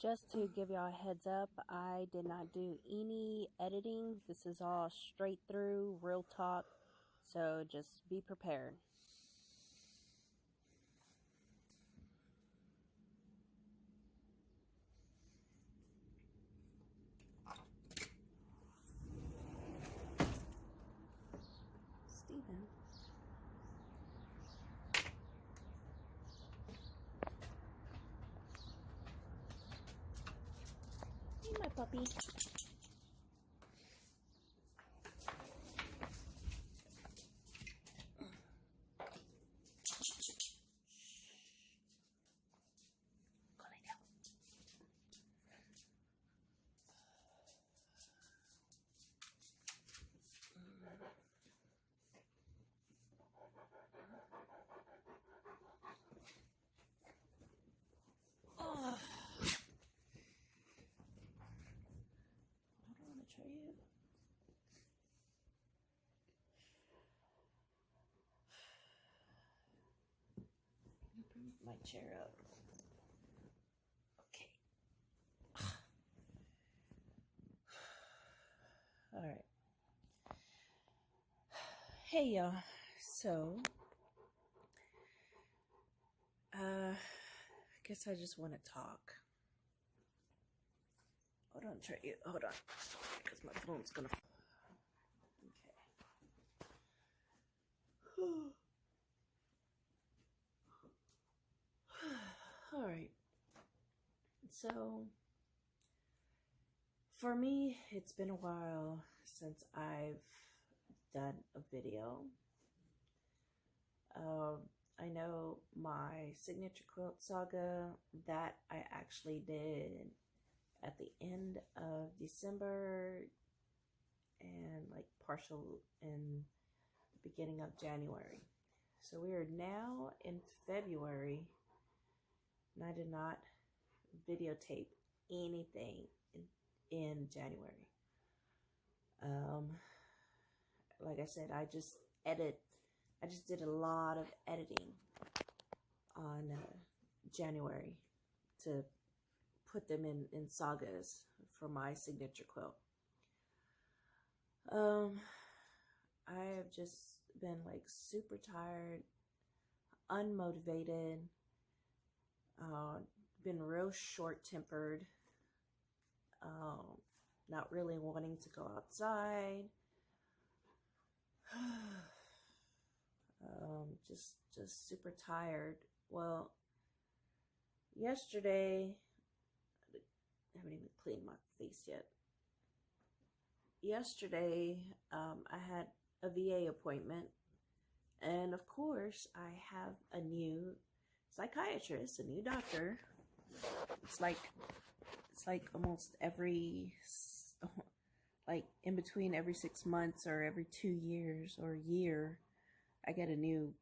Just to give y'all a heads up, I did not do any editing. This is all straight through, real talk. So just be prepared. Steven. Hey, my puppy. Go lay down. Oh. I don't want to try you. Bring my chair up. Okay. All right. Hey, y'all. So, I guess I just want to talk. Hold on, try you. Hold on, because my phone's gonna. Okay. All right. So, for me, it's been a while since I've done a video. I know my signature quilt saga that I actually did at the end of December and like partial in the beginning of January. So we are now in February and I did not videotape anything in January. Like I said, I just did a lot of editing on January to put them in sagas for my signature quilt. I have just been like super tired, unmotivated, been real short-tempered, not really wanting to go outside. Just super tired. Well, yesterday, I haven't even cleaned my face yet. Yesterday, I had a VA appointment, and of course, I have a new psychiatrist, a new doctor. It's like almost every, like in between every 6 months or every 2 years or a year, I get a new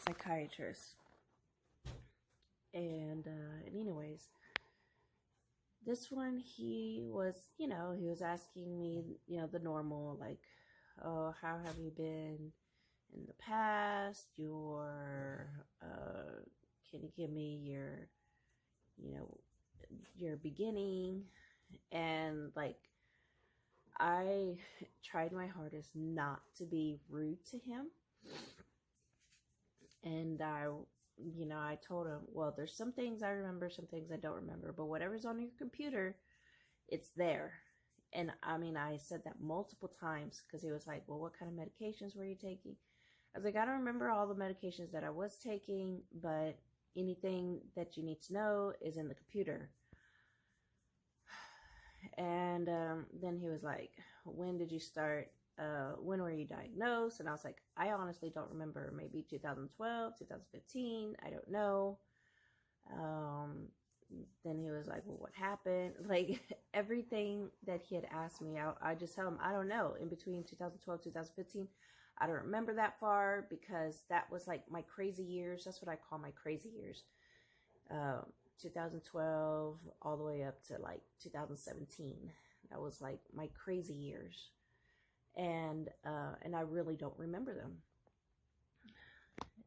psychiatrist. And anyways, this one, he was asking me, the normal, like, oh, how have you been in the past? Can you give me your beginning? And like, I tried my hardest not to be rude to him. And I told him, well, there's some things I remember, some things I don't remember, but whatever's on your computer, it's there. And I mean, I said that multiple times because he was like, well, what kind of medications were you taking? I was like, I don't remember all the medications that I was taking, but anything that you need to know is in the computer. And then he was like, when did you start? When were you diagnosed? And I was like, I honestly don't remember. Maybe 2012, 2015. I don't know. Then he was like, well, what happened? Like everything that he had asked me, I just tell him, I don't know. In between 2012, 2015, I don't remember that far because that was like my crazy years. That's what I call my crazy years. 2012 all the way up to like 2017. That was like my crazy years. And I really don't remember them.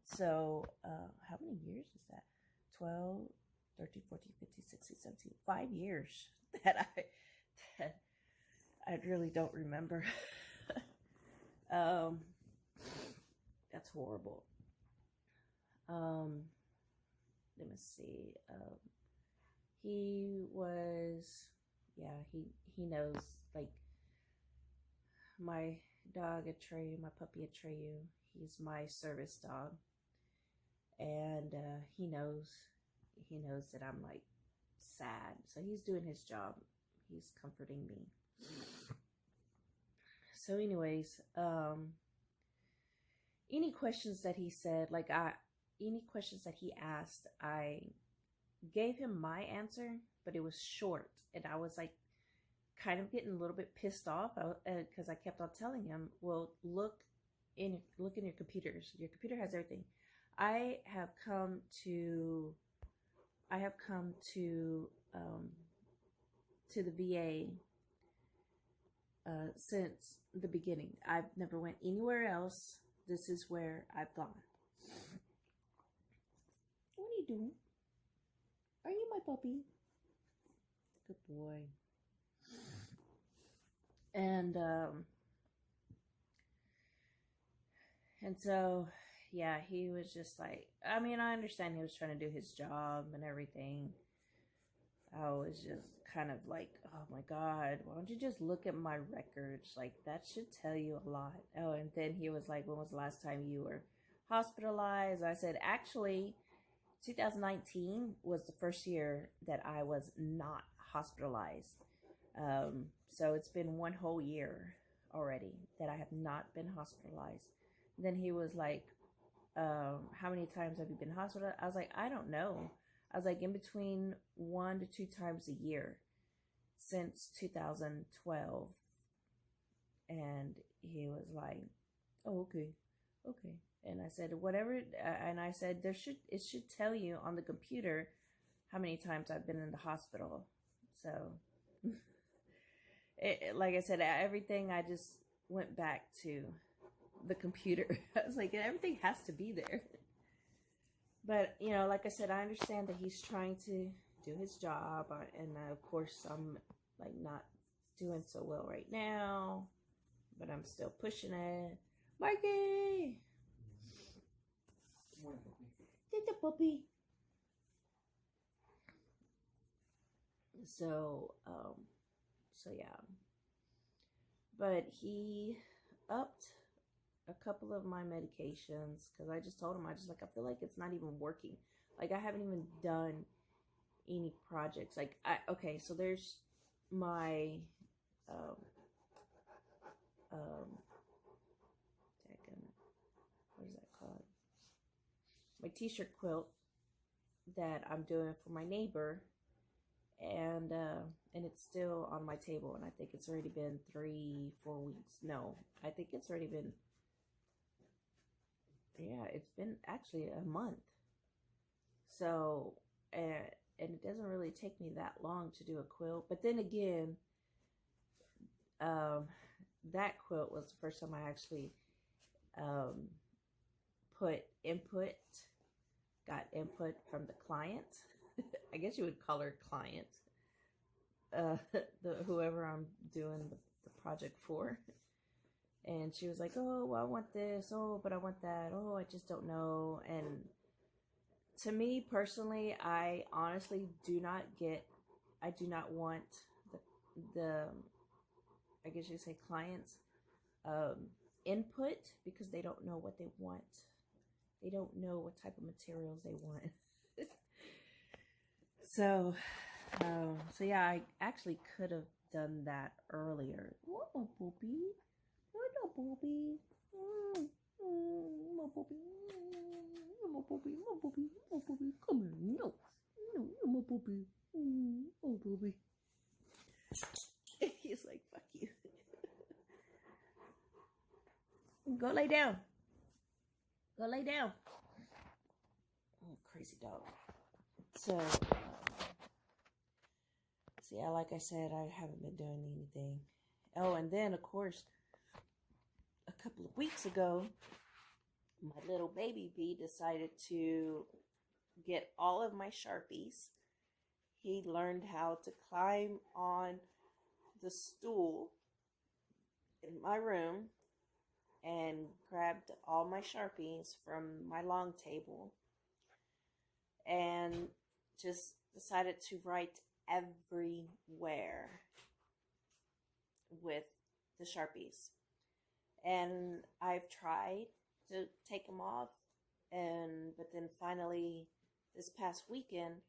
So, how many years is that? 12, 13, 14, 15, 16, 17, 5 years that I really don't remember. That's horrible. Let me see. He was, yeah, he knows, like, my dog Atreyu, my puppy Atreyu, he's my service dog, and he knows that I'm like sad, so he's doing his job. He's comforting me. So anyways, any questions that he said, any questions that he asked, I gave him my answer, but it was short, and I was like kind of getting a little bit pissed off because I kept on telling him, well, look in your computers. Your computer has everything. I have come to the VA since the beginning. I've never went anywhere else. This is where I've gone. What are you doing? Are you my puppy? Good boy. And so, yeah, he was just like, I mean, I understand he was trying to do his job and everything. I was just kind of like, oh my God, why don't you just look at my records? Like, that should tell you a lot. Oh, and then he was like, when was the last time you were hospitalized? I said, actually, 2019 was the first year that I was not hospitalized. So it's been one whole year already that I have not been hospitalized. And then he was like, how many times have you been hospitalized? I was like, I don't know. I was like, in between 1 to 2 times a year since 2012. And he was like, oh, okay. And I said, whatever. And I said, it should tell you on the computer how many times I've been in the hospital. So, like I said, everything, I just went back to the computer. I was like, everything has to be there. But, you know, like I said, I understand that he's trying to do his job. And of course, I'm like not doing so well right now. But I'm still pushing it. Marky! Take the puppy. So yeah. But he upped a couple of my medications because I just told him, I feel like it's not even working. Like, I haven't even done any projects. Like, okay, so there's my what is that called? My t-shirt quilt that I'm doing for my neighbor, and it's still on my table, and I think it's already been 3-4 weeks. No, I think it's already been, yeah, it's been actually a month. So, and it doesn't really take me that long to do a quilt. But then again, that quilt was the first time I actually got input from the client. I guess you would call her client, whoever I'm doing the project for. And she was like, oh, well, I want this. Oh, but I want that. Oh, I just don't know. And to me personally, I honestly do not want the I guess you say clients input, because they don't know what they want. They don't know what type of materials they want. So yeah, I actually could have done that earlier. What, my puppy? What, my puppy? My puppy. My puppy. My puppy. My puppy. Come here. No, my puppy. Oh, puppy. He's like, fuck you. Go lay down. Go lay down. Oh, crazy dog. So yeah, like I said, I haven't been doing anything. Oh, and then, of course, a couple of weeks ago, my little baby bee decided to get all of my Sharpies he learned how to climb on the stool in my room and grabbed all my Sharpies from my long table and just decided to write everywhere with the Sharpies. And I've tried to take them off, but then finally this past weekend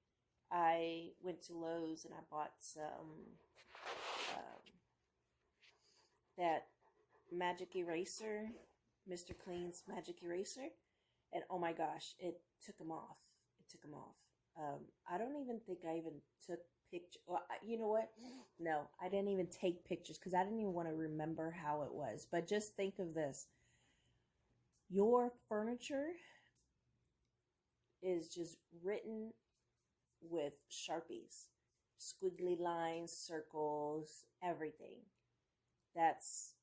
I went to Lowe's and I bought some that magic eraser, Mr. Clean's magic eraser, and oh my gosh, it took them off. I don't even think I even took pictures. Well, you know what? No, I didn't even take pictures because I didn't even want to remember how it was. But just think of this. Your furniture is just written with Sharpies. Squiggly lines, circles, everything. That's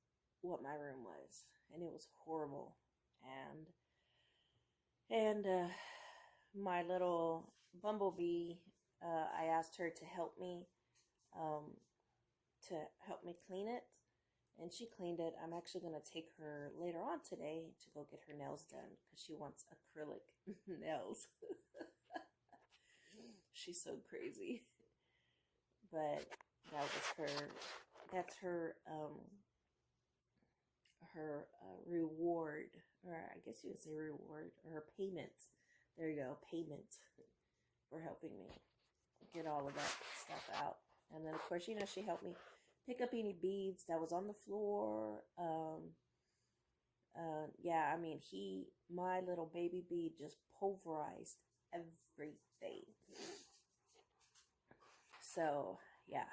what my room was. And it was horrible. And my little bumblebee, I asked her to help me clean it, and she cleaned it. I'm actually going to take her later on today to go get her nails done because she wants acrylic nails. She's so crazy. But that was that's her reward, or I guess you would say reward, or her payment. There you go, payment for helping me get all of that stuff out. And then, of course, you know, she helped me pick up any beads that was on the floor. Yeah, I mean, my little baby bee just pulverized everything. So, yeah.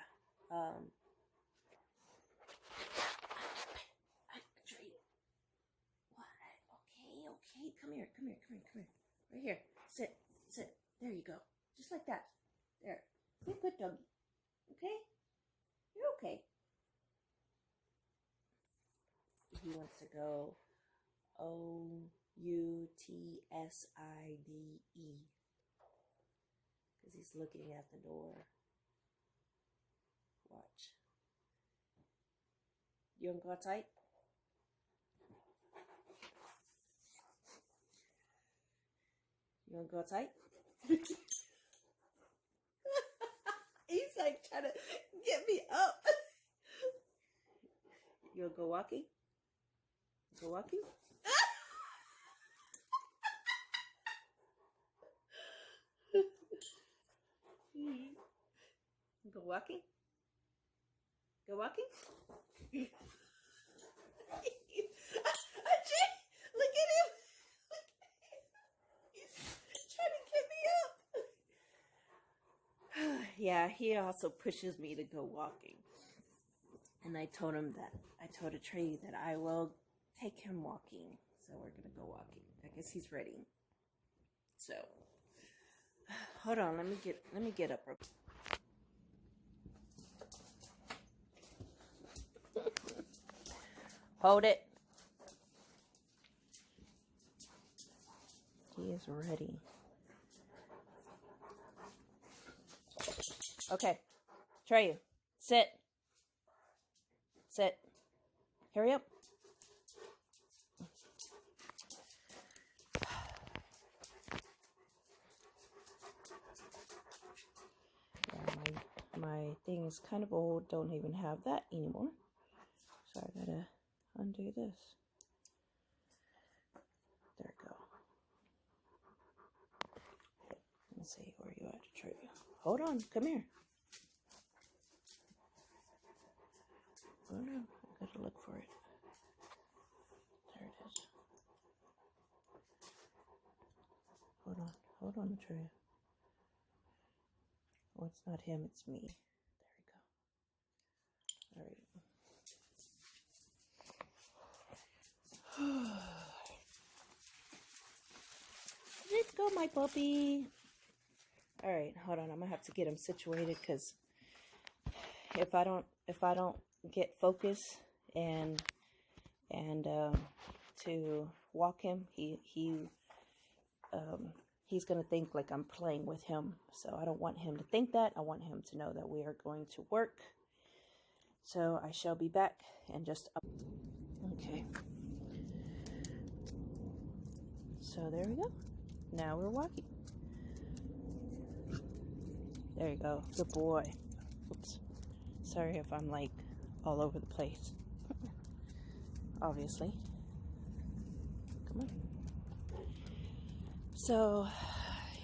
Okay, come here. Right here. Sit. There you go. Just like that. There. You're good, doggy. Okay? You're okay. He wants to go Outside. Because he's looking at the door. Watch. You want to go outside? You want to go outside? He's like trying to get me up. You want to go walking? Go walking? Go walking? Go walking? Look at him. He's trying to get me up. Yeah, he also pushes me to go walking. And I told Trey that I will take him walking. So we're going to go walking. I guess he's ready. So, hold on. Let me get up real quick. Hold it. He is ready. Okay. Trey, sit. Sit. Hurry up. Yeah, my thing is kind of old. Don't even have that anymore. So I gotta undo this. There we go. Let me see where you at, Trey. Hold on. Come here. Oh no, I gotta look for it. There it is. Hold on, Trey. Oh, it's not him, it's me. There we go. Alright. Let's go, my puppy. Alright, hold on. I'm gonna have to get him situated because if I don't get focus and to walk him, he he's going to think like I'm playing with him. So I don't want him to think that. I want him to know that we are going to work. So I shall be back and just okay. So there we go. Now we're walking. There you go. Good boy. Oops. Sorry if I'm like all over the place. Obviously. Come on. So,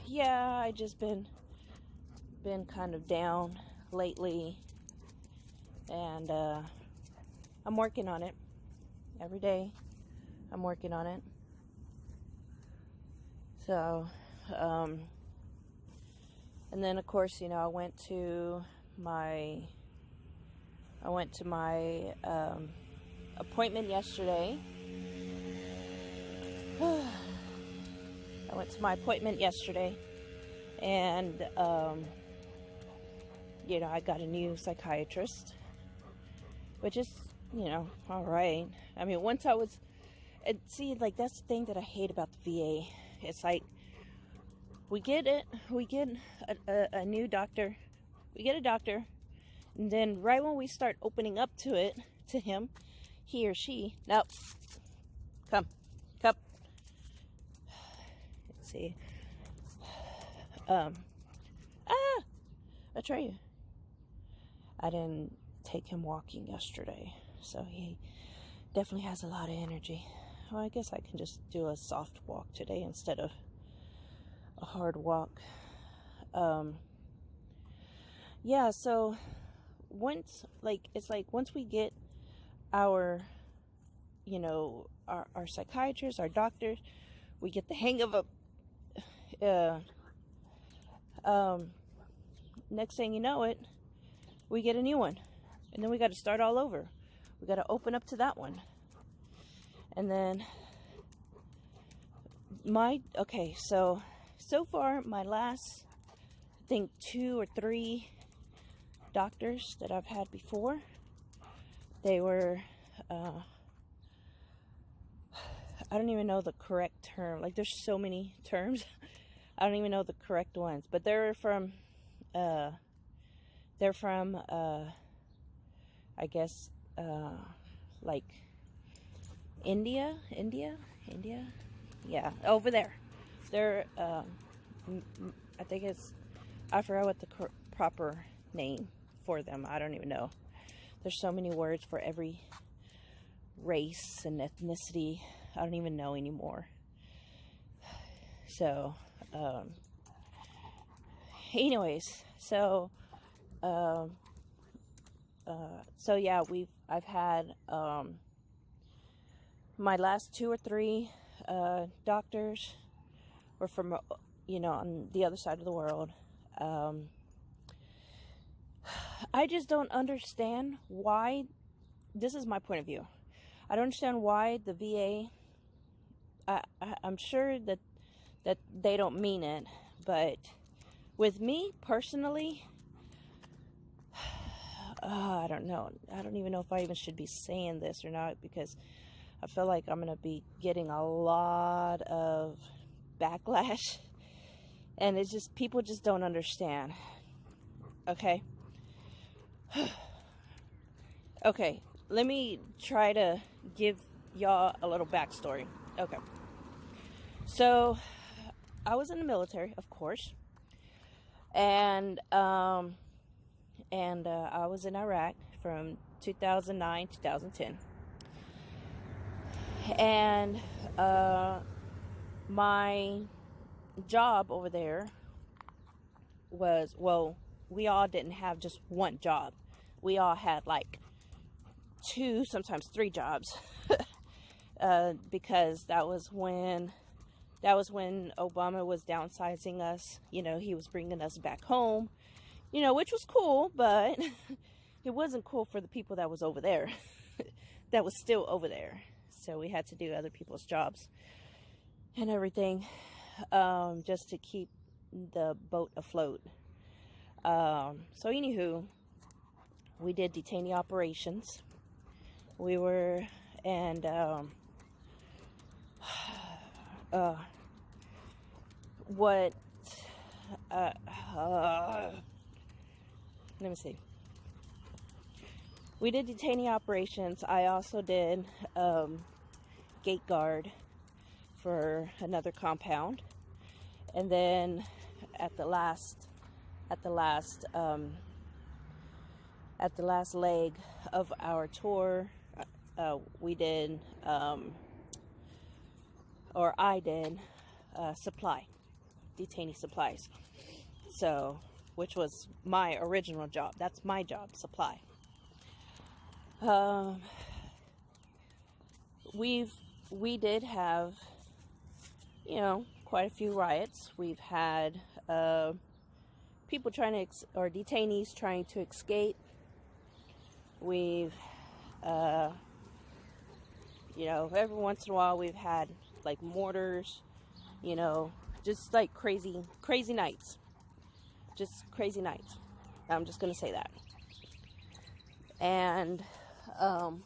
yeah, I just been kind of down lately, and I'm working on it every day. I'm working on it. So, and then of course, you know, I went to my appointment yesterday. I went to my appointment yesterday, and you know, I got a new psychiatrist, which is, you know, all right. I mean, once I was, and see, like, that's the thing that I hate about the VA. It's like, we get a new doctor, we get a doctor, and then right when we start opening up to him, he or she, nope, come. Let's see, I tell you, I didn't take him walking yesterday, so he definitely has a lot of energy. Well, I guess I can just do a soft walk today instead of a hard walk. Yeah, so once we get our, you know, our psychiatrists, our doctors, we get the hang of next thing you know it, we get a new one, and then we got to start all over. We got to open up to that one, and then so far my last, I think, 2 or 3 doctors that I've had before, they were I don't even know the correct term. Like, there's so many terms. I don't even know the correct ones, but they're from I guess like India, yeah, over there. They're I think it's, I forgot what the proper name for them. I don't even know. There's so many words for every race and ethnicity. I don't even know anymore. So anyways, so yeah, I've had my last 2 or 3 doctors were from, you know, on the other side of the world. I just don't understand why. This is my point of view. I don't understand why the VA, I'm sure that they don't mean it, but with me personally, I don't know. I don't even know if I even should be saying this or not, because I feel like I'm going to be getting a lot of backlash, and it's just, people just don't understand. Okay. Okay, let me try to give y'all a little backstory. Okay, so I was in the military, of course, and I was in Iraq from 2009 to 2010, and my job over there was, well, we all didn't have just one job. We all had like 2, sometimes 3 jobs, because that was when Obama was downsizing us. You know, he was bringing us back home, you know, which was cool, but it wasn't cool for the people that was over there, that was still over there. So we had to do other people's jobs and everything, just to keep the boat afloat. So anywho, we did detainee operations. We were, and what, let me see. We did detainee operations. I also did gate guard for another compound, and then at the last leg of our tour, we did or I did supply, detainee supplies. So, which was my original job. That's my job, supply. We did have, you know, quite a few riots. We've had people trying to, or detainees trying to escape. We've, you know, every once in a while we've had like mortars, you know, just like crazy nights. Just crazy nights. I'm just gonna say that. And God,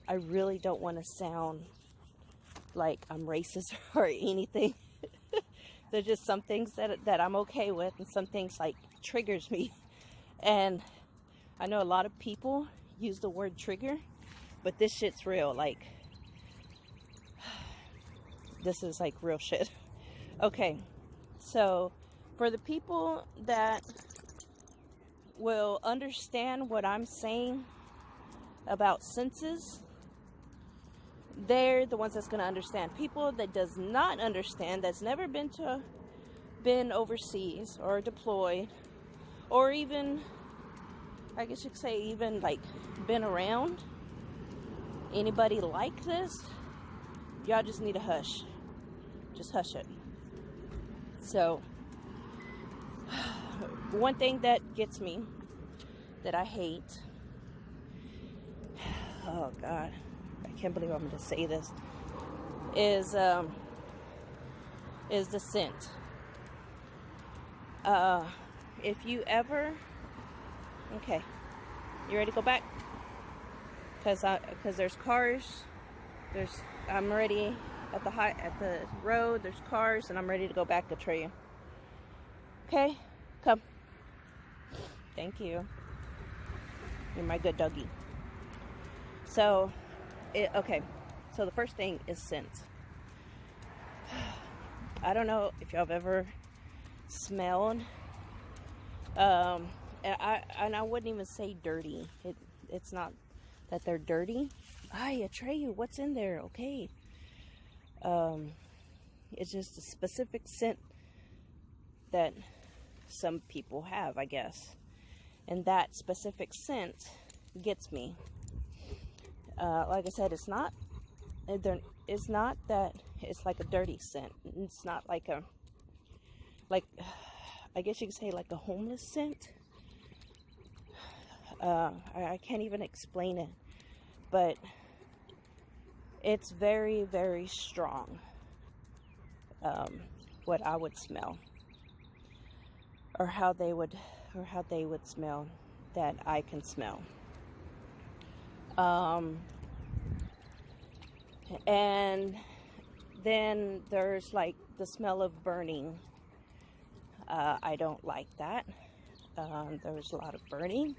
I really don't want to sound like I'm racist or anything. There's just some things that I'm okay with, and some things like triggers me. And I know a lot of people use the word trigger, but this shit's real. Like, this is like real shit. Okay, so for the people that will understand what I'm saying about senses, they're the ones that's going to understand. People that does not understand, that's never been overseas or deployed, or even, I guess you could say, even like been around anybody like this, y'all just need to hush. Just hush it. So, one thing that gets me, that I hate, oh God, I can't believe I'm going to say this, is the scent. If you ever, okay, you ready to go back? Because there's cars, I'm already at the road, there's cars, and I'm ready to go back to trail. Okay, come. Thank you. You're my good doggy. So, okay. So the first thing is scent. I don't know if y'all have ever smelled. And I wouldn't even say dirty. It's not that they're dirty. Ay, Atreyu, what's in there? Okay. It's just a specific scent that some people have, I guess. And that specific scent gets me. Like I said, it's not that it's like a dirty scent. It's not like I guess you could say like a homeless scent. I can't even explain it, but it's very, very strong. What I would smell, or how they would smell, that I can smell. And then there's like the smell of burning. I don't like that. There's a lot of burning.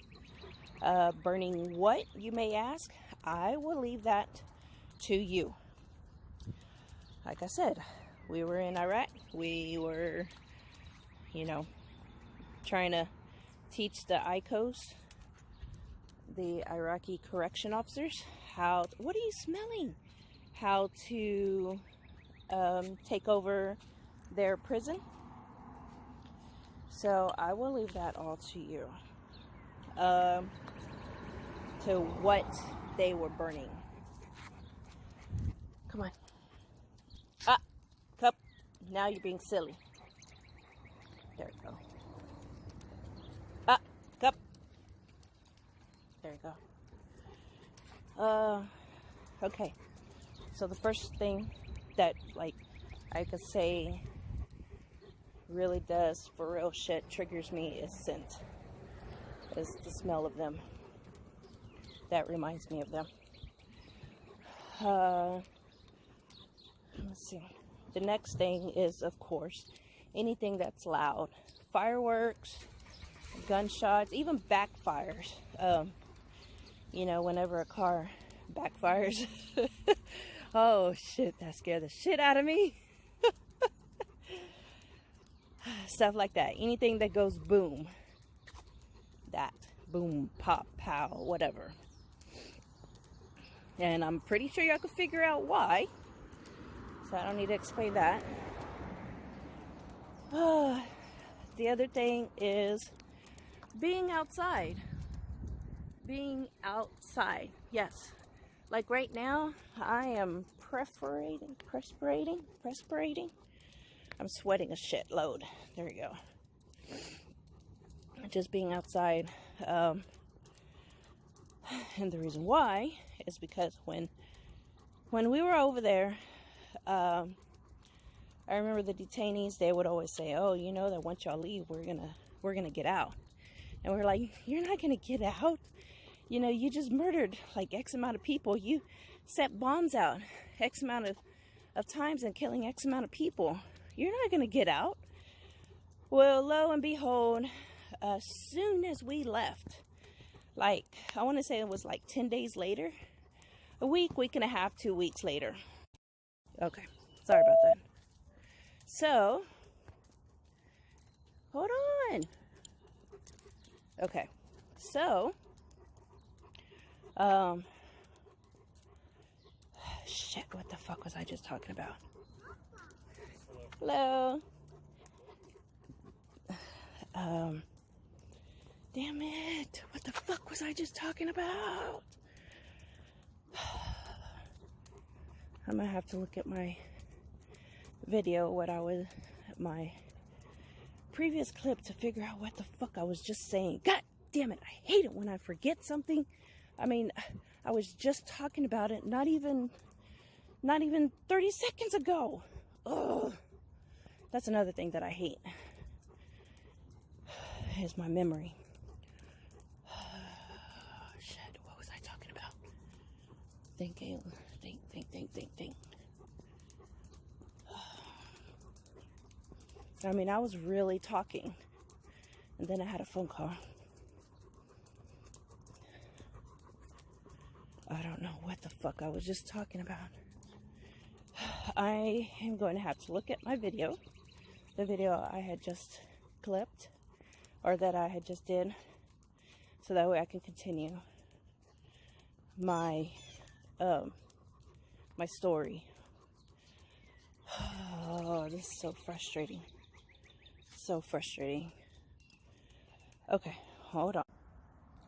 Burning what, you may ask? I will leave that to you. Like I said, we were in Iraq. We were, you know, trying to teach the ICOs, the Iraqi correction officers, what are you smelling? How to take over their prison. So I will leave that all to you. To what they were burning. Come on. Ah, cup. Now you're being silly. There you go. Ah, cup. There you go. Okay. So the first thing that, like, I could say really does, for real shit, triggers me is scent. Is the smell of them. That reminds me of them. let's see. The next thing is, of course, anything that's loud. Fireworks, gunshots, even backfires. You know, whenever a car backfires. Oh shit, that scared the shit out of me. Stuff like that. Anything that goes boom. That. Boom, pop, pow, whatever. And I'm pretty sure y'all can figure out why. So I don't need to explain that. The other thing is being outside. Being outside. Yes. Like right now, I am perspirating. I'm sweating a shitload. There you go. Just being outside. And the reason why is because when we were over there, I remember the detainees, they would always say, oh, you know that once y'all leave, we're gonna get out. And we're like, you're not gonna get out. You know, you just murdered like X amount of people. You set bombs out X amount of times and killing X amount of people. You're not gonna get out. Well, lo and behold, as soon as we left, like, I want to say it was like 10 days later, a week and a half, 2 weeks later. Okay, sorry about that. So, hold on. Okay, so, shit, what the fuck was I just talking about? Hello. Damn it. What the fuck was I just talking about? I'm gonna have to look at my video, my previous clip to figure out what the fuck I was just saying. God damn it. I hate it when I forget something. I mean, I was just talking about it not even 30 seconds ago. Ugh. That's another thing that I hate. Is my memory. Shit, what was I talking about? Think. I mean, I was really talking, and then I had a phone call. I don't know what the fuck I was just talking about. I am going to have to look at my video, the video I had just clipped, or that I had just did, so that way I can continue my my story. Oh, this is so frustrating. So frustrating. Okay, hold on.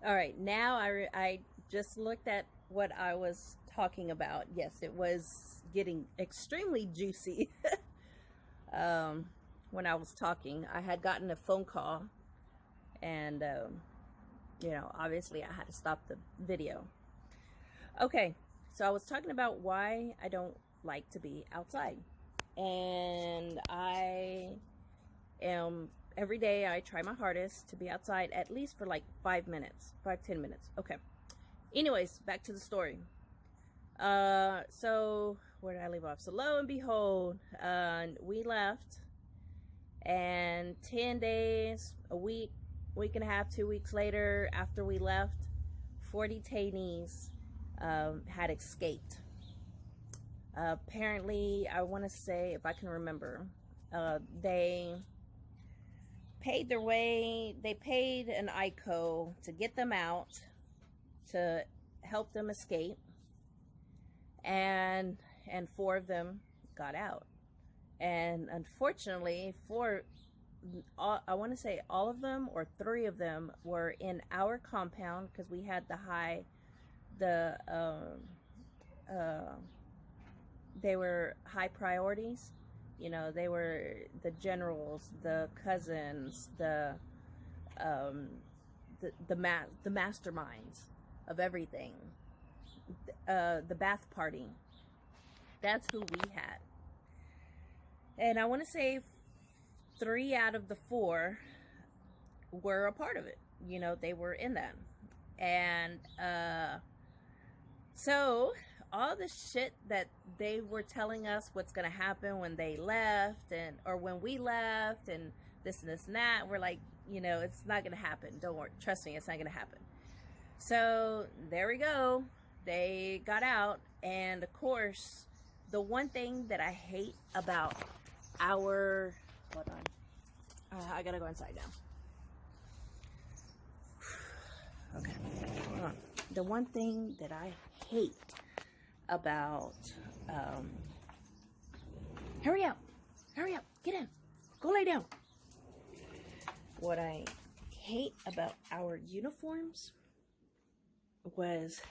All right, now I just looked at what I was talking about. Yes, it was getting extremely juicy. When I was talking, I had gotten a phone call, and you know, obviously I had to stop the video. Okay, so I was talking about why I don't like to be outside, and I am, every day I try my hardest to be outside at least for like 5 minutes, 5-10 minutes. Okay, anyways, back to the story. So where did I leave off? So lo and behold, we left, and 10 days, a week and a half, 2 weeks later, after we left, 4 detainees had escaped. Apparently, I want to say, if I can remember, they paid their way. They paid an ICO to get them out, to help them escape, and 4 of them got out. And unfortunately, I want to say all of them, or 3 of them, were in our compound, because we had they were high priorities. You know, they were the generals, the cousins, the masterminds of everything. The bath party. That's who we had. And I want to say 3 out of the 4 were a part of it. You know, they were in that. And so all the shit that they were telling us what's going to happen when they left, or when we left, and this and this and that, we're like, you know, it's not going to happen. Don't worry. Trust me, it's not going to happen. So there we go. They got out. And of course, the one thing that I hate about our, hold on, I gotta go inside now. Okay, hold on. The one thing that I hate about, hurry up, get in, go lay down. What I hate about our uniforms was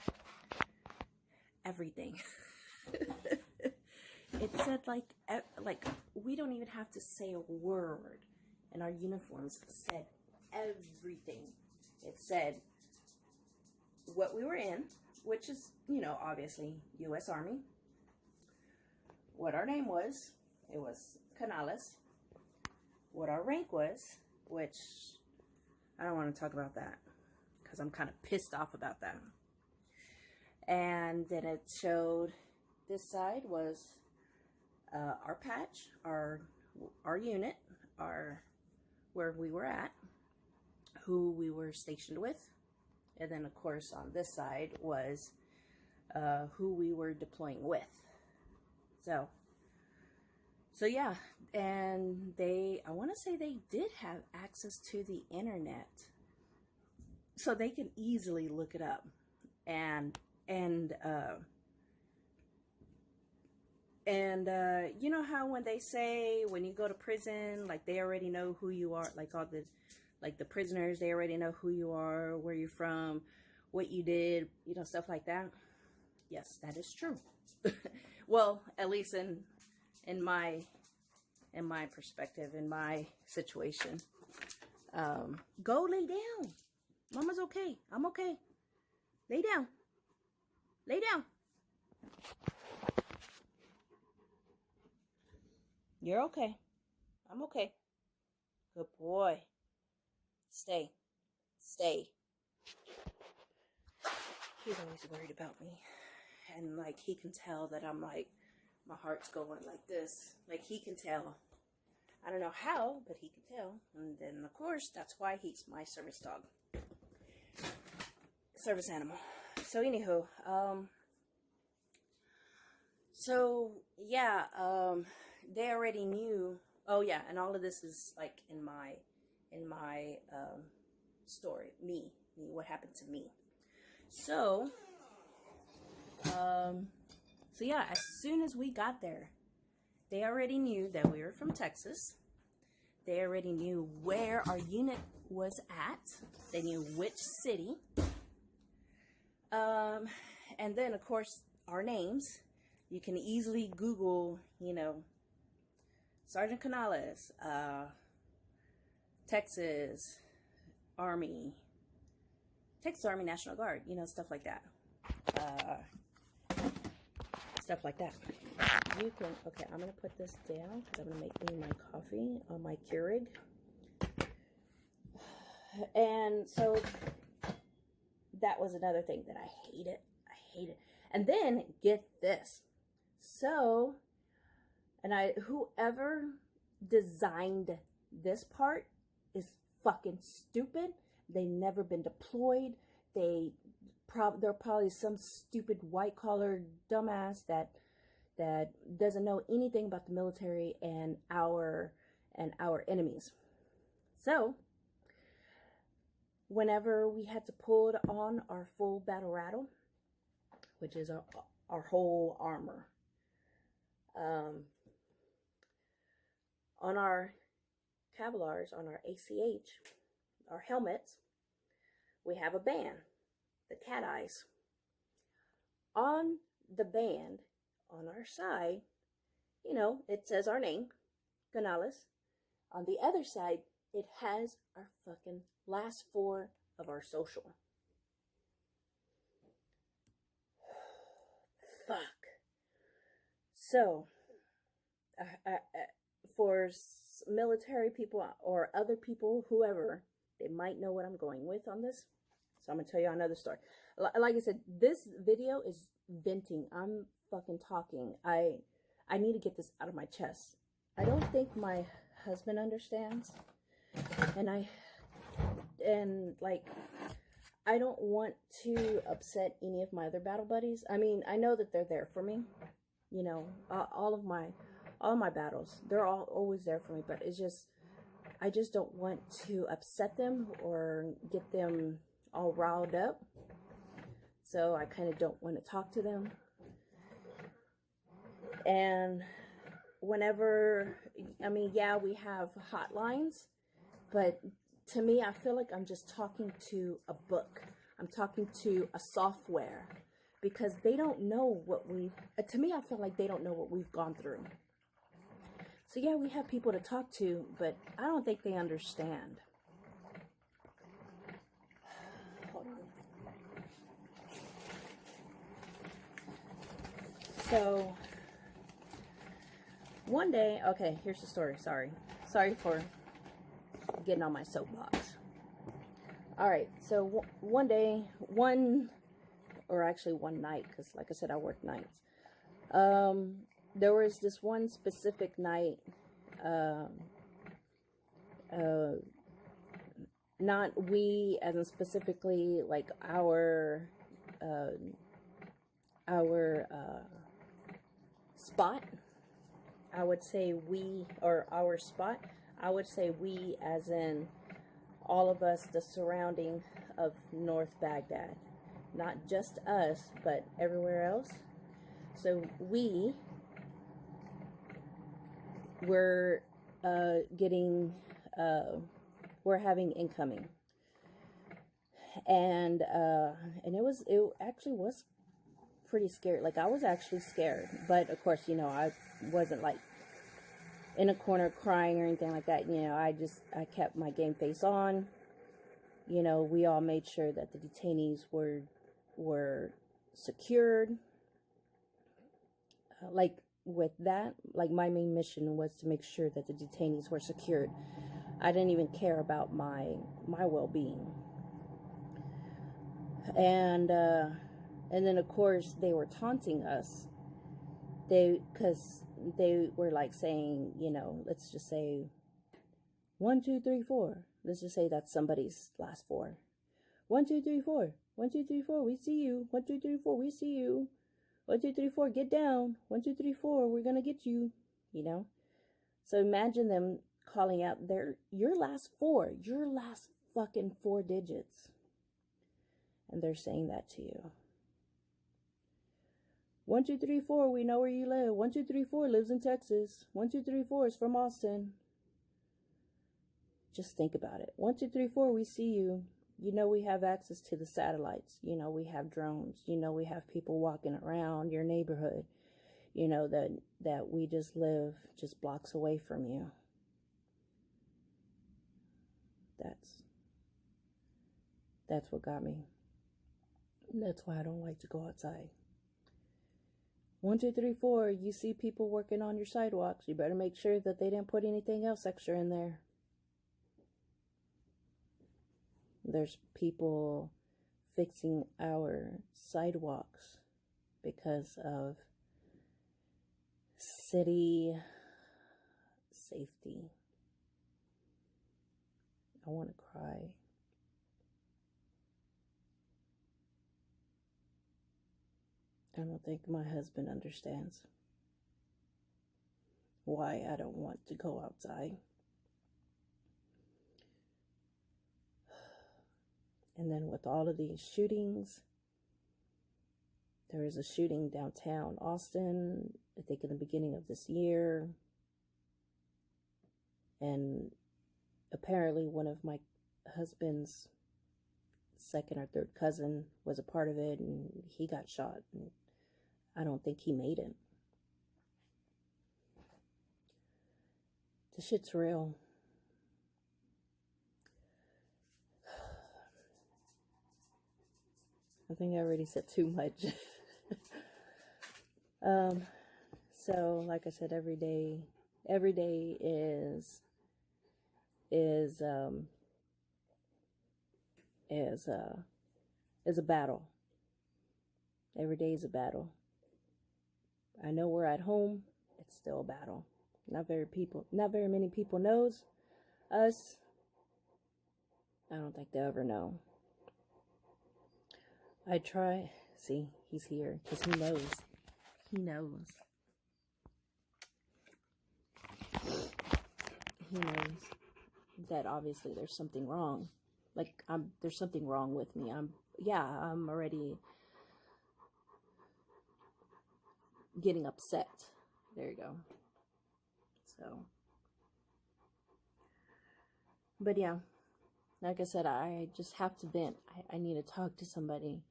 everything. It said like we don't even have to say a word, and our uniforms said everything. It said what we were in, which is, you know, obviously U.S. Army. What our name was, it was Canales. What our rank was, which I don't want to talk about that because I'm kind of pissed off about that. And then it showed this side was our patch, our unit, where we were at, who we were stationed with. And then, of course, on this side was who we were deploying with. So yeah, and I want to say they did have access to the internet, so they can easily look it up. And you know how when they say when you go to prison, like they already know who you are, like all the, like the prisoners, they already know who you are, where you're from, what you did, you know, stuff like that. Yes, that is true. Well, at least in my perspective, in my situation. Go lay down. Mama's okay. I'm okay. Lay down. Lay down. You're okay. I'm okay. Good boy. Stay. Stay. He's always worried about me. And like he can tell that I'm like, my heart's going like this. Like he can tell. I don't know how, but he can tell. And then of course, that's why he's my service dog. Service animal. So anywho, so yeah, they already knew. Oh yeah, and all of this is like in my story, me, what happened to me. So yeah, as soon as we got there, they already knew that we were from Texas. They already knew where our unit was at. They knew which city. And then, of course, our names. You can easily Google, you know, Sergeant Canales, Texas Army National Guard, you know, stuff like that. Stuff like that. You can, okay, I'm going to put this down because I'm going to make me my coffee on my Keurig. And so that was another thing that I hated. I hate it. And then get this. So, and whoever designed this part is fucking stupid. They've never been deployed. They're probably some stupid white collar dumbass that doesn't know anything about the military and our enemies. So, whenever we had to pull on our full battle rattle, which is our whole armor, on our Kevlars, on our ACH, our helmets, we have a band, the cat eyes. On the band, on our side, you know, it says our name, Canales. On the other side, it has our fucking last four of our social. Fuck. So, for military people or other people, whoever, they might know what I'm going with on this. So I'm gonna tell you another story. Like I said, this video is venting. I'm fucking talking. I need to get this out of my chest. I don't think my husband understands, and like, I don't want to upset any of my other battle buddies. I mean, I know that they're there for me. You know, all of my battles, they're all always there for me. But it's just, I just don't want to upset them or get them all riled up. So I kind of don't want to talk to them. And whenever, I mean, yeah, we have hotlines, but to me, I feel like I'm just talking to a book. I'm talking to a software, because they don't know what to me, I feel like they don't know what we've gone through. So yeah, we have people to talk to, but I don't think they understand. So one day, okay, here's the story. Sorry for getting on my soapbox. All right, so one day, or actually one night, because like I said, I work nights. There was this one specific night, not we, as in specifically, like our spot. I would say we, or our spot. I would say we, as in all of us, the surrounding of North Baghdad. Not just us, but everywhere else. So we were we're having incoming. And it actually was pretty scary. Like, I was actually scared. But of course, you know, I wasn't like in a corner crying or anything like that. You know, I kept my game face on. You know, we all made sure that the detainees were secured. Like, with that, like, my main mission was to make sure that the detainees were secured. I didn't even care about my well-being. And then of course they were taunting us. Because they were like saying, you know, let's just say 1, 2, 3, 4. Let's just say that's somebody's last 4. 1, 2, 3, 4. 1, 2, 3, 4. We see you. 1, 2, 3, 4. We see you. 1, 2, 3, 4. Get down. 1, 2, 3, 4. We're gonna get you. You know. So imagine them calling out your last 4. Your last fucking 4 digits. And they're saying that to you. 1, 2, 3, 4, we know where you live. 1, 2, 3, 4 lives in Texas. 1, 2, 3, 4 is from Austin. Just think about it. 1, 2, 3, 4, we see you. You know we have access to the satellites. You know we have drones. You know we have people walking around your neighborhood. You know that we just live just blocks away from you. That's what got me. That's why I don't like to go outside. 1, 2, 3, 4, you see people working on your sidewalks. You better make sure that they didn't put anything else extra in there. There's people fixing our sidewalks because of city safety. I want to cry. I don't think my husband understands why I don't want to go outside. And then with all of these shootings, there was a shooting downtown Austin, I think in the beginning of this year. And apparently one of my husband's second or third cousin was a part of it, and he got shot. And I don't think he made it. This shit's real. I think I already said too much. So like I said, every day is is a battle. Every day is a battle. I know we're at home. It's still a battle. Not very many people knows us. I don't think they'll ever know. I try. See, he's here because he knows. He knows. He knows that obviously there's something wrong. Like, there's something wrong with me. I'm already getting upset. There you go. So, but yeah, like I said, I just have to vent. I need to talk to somebody.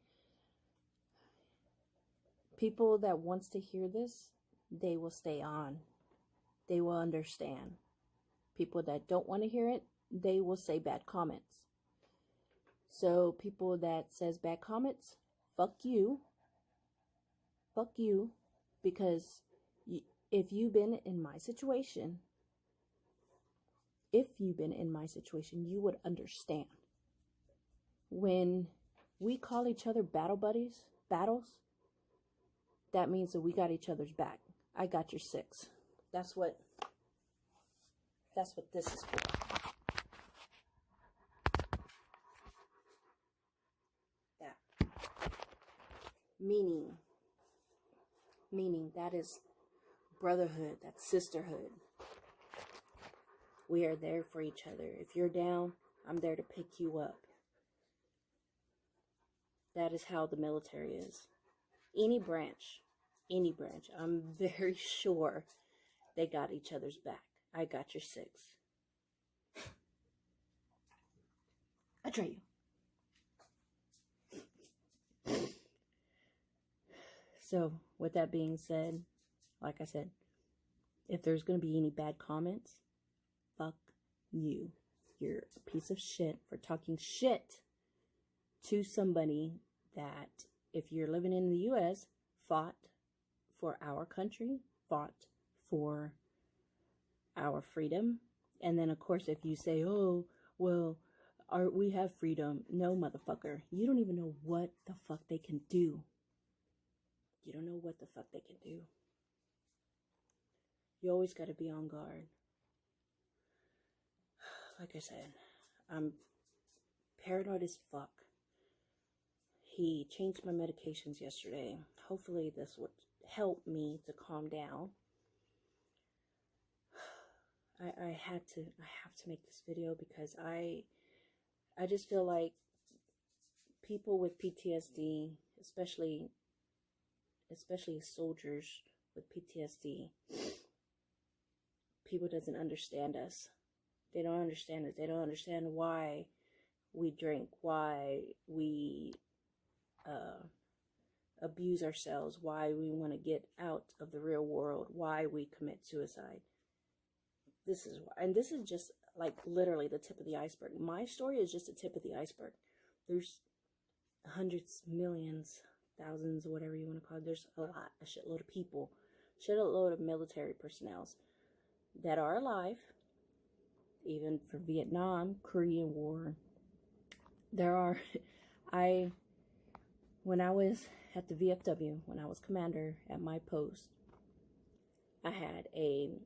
People that wants to hear this, they will stay on. They will understand. People that don't want to hear it, they will say bad comments. So people that says bad comments, fuck you. Fuck you. Because if you've been in my situation, you would understand. When we call each other battles, that means that we got each other's back. I got your 6. That's what this is for. That. Meaning that is brotherhood, that's sisterhood. We are there for each other. If you're down, I'm there to pick you up. That is how the military is. Any branch, I'm very sure they got each other's back. I got your 6. I try you. So, with that being said, like I said, if there's going to be any bad comments, fuck you. You're a piece of shit for talking shit to somebody that, if you're living in the U.S., fought for our country, fought for our freedom. And then, of course, if you say, oh, well, we have freedom. No, motherfucker. You don't even know what the fuck they can do. You don't know what the fuck they can do. You always got to be on guard. Like I said, I'm paranoid as fuck. He changed my medications yesterday. Hopefully this would help me to calm down. I have to make this video because I just feel like people with PTSD, especially soldiers with PTSD, people doesn't understand us. They don't understand us. They don't understand why we drink, why we abuse ourselves, why we want to get out of the real world, why we commit suicide. This is why, and this is just like literally the tip of the iceberg. My story is just the tip of the iceberg. There's hundreds, millions, thousands, whatever you want to call it. There's a shitload of people, shitload of military personnel that are alive, even for Vietnam, Korean War. When I was at the VFW, when I was commander at my post, I had a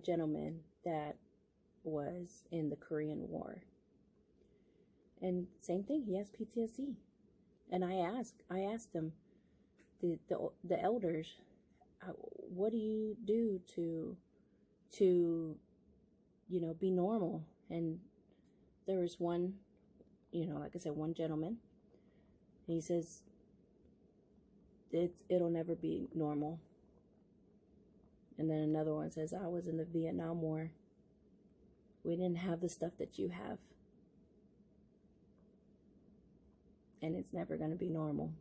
gentleman that was in the Korean War. And same thing, he has PTSD. And I asked him, the elders, what do you do to be normal? And there was one, like I said, one gentleman, and he says, it'll never be normal. And then another one says, I was in the Vietnam War. We didn't have the stuff that you have. And it's never going to be normal.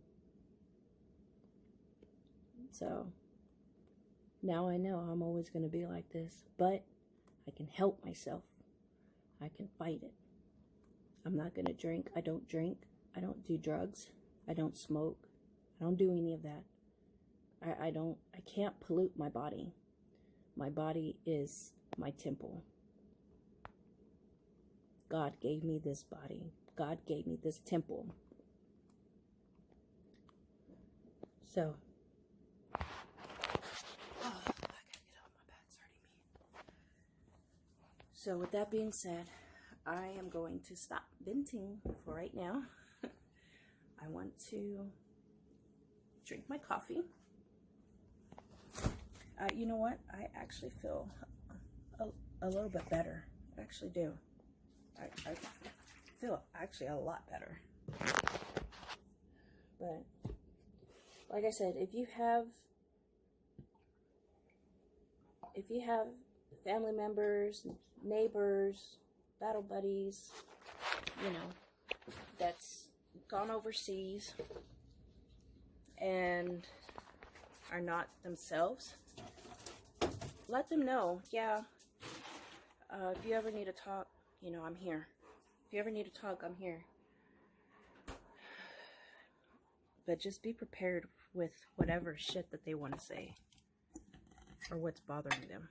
So, now I know I'm always going to be like this. But I can help myself. I can fight it. I'm not going to drink. I don't drink. I don't do drugs. I don't smoke. I don't do any of that. I can't pollute my body. My body is my temple. God gave me this body. God gave me this temple. So, oh, I gotta get out. My back's hurting me. So with that being said, I am going to stop venting for right now. I want to drink my coffee. You know what? I actually feel a little bit better. I actually do. I feel actually a lot better. But like I said, if you have family members, neighbors, battle buddies, you know, that's gone overseas and are not themselves, let them know. Yeah, if you ever need to talk, you know, I'm here. If you ever need to talk, I'm here. But just be prepared with whatever shit that they want to say or what's bothering them.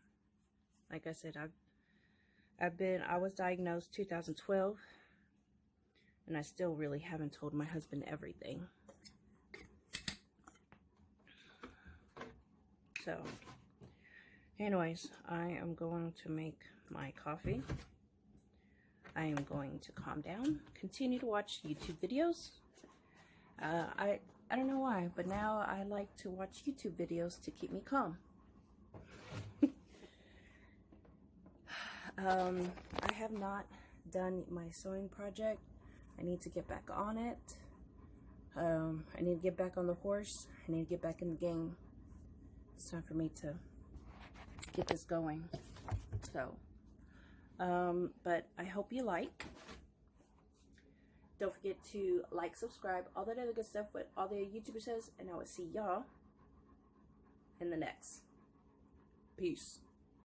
Like I said, I was diagnosed 2012, and I still really haven't told my husband everything. So, anyways, I am going to make my coffee. I am going to calm down, continue to watch YouTube videos. I don't know why, but now I like to watch YouTube videos to keep me calm. I have not done my sewing project. I need to get back on it. I need to get back on the horse. I need to get back in the game. It's time for me to get this going. So, but I hope you like. Don't forget to like, subscribe, all that other good stuff, what all the YouTubers says, and I will see y'all in the next. Peace.